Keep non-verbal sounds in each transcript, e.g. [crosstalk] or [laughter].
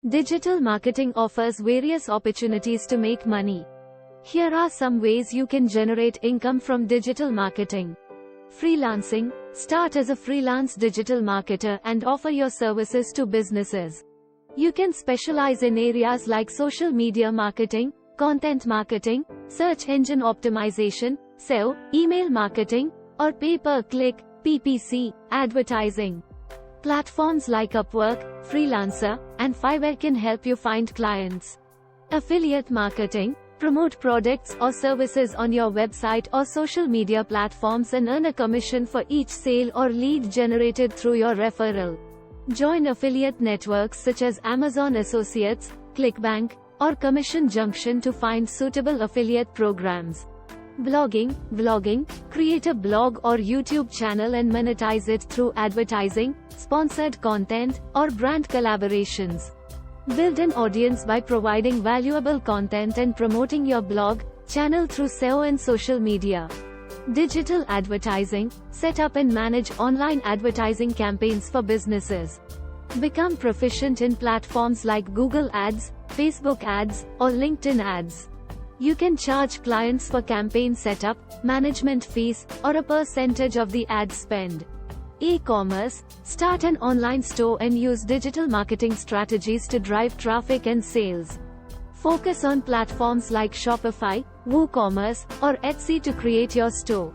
Digital marketing offers various opportunities to make money. Here are some ways you can generate income from digital marketing. Freelancing. Start as a freelance digital marketer and offer your services to businesses. You can specialize in areas like social media marketing, content marketing, search engine optimization, SEO, email marketing, or pay-per-click [coughs] advertising. Platforms like Upwork, Freelancer, and Fiverr can help you find clients. Affiliate marketing. Promote products or services on your website or social media platforms and earn a commission for each sale or lead generated through your referral. Join affiliate networks such as Amazon Associates, ClickBank, or Commission Junction to find suitable affiliate programs. Vlogging. Create a blog or YouTube channel and monetize it through advertising, sponsored content, or brand collaborations. Build an audience by providing valuable content and promoting your blog, channel through SEO and social media. Digital advertising. Set up and manage online advertising campaigns for businesses. Become proficient in platforms like Google Ads, Facebook Ads, or LinkedIn Ads. You can charge clients for campaign setup, management fees, or a percentage of the ad spend. E-commerce. Start an online store and use digital marketing strategies to drive traffic and sales. Focus on platforms like Shopify, WooCommerce, or Etsy to create your store.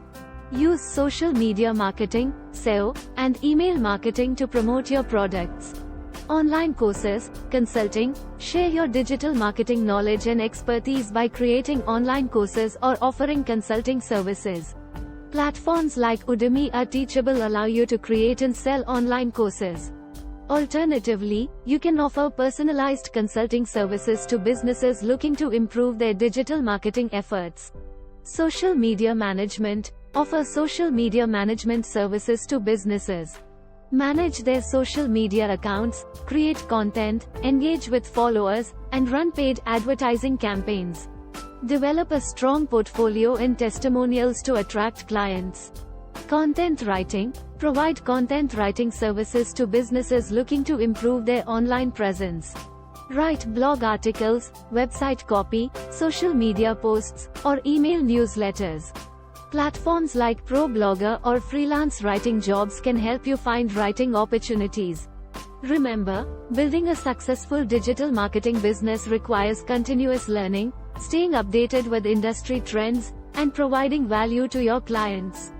Use social media marketing, SEO, and email marketing to promote your products. Online courses, consulting. Share your digital marketing knowledge and expertise by creating online courses or offering consulting services. Platforms like Udemy are Teachable allow you to create and sell online courses. Alternatively, you can offer personalized consulting services to businesses looking to improve their digital marketing efforts. Social media management. Offer social media management services to businesses. Manage their social media accounts, create content, engage with followers, and run paid advertising campaigns. Develop a strong portfolio and testimonials to attract clients. Content writing. Provide content writing services to businesses looking to improve their online presence. Write blog articles, website copy, social media posts, or email newsletters. Platforms like ProBlogger or freelance writing jobs can help you find writing opportunities. Remember, building a successful digital marketing business requires continuous learning, staying updated with industry trends, and providing value to your clients.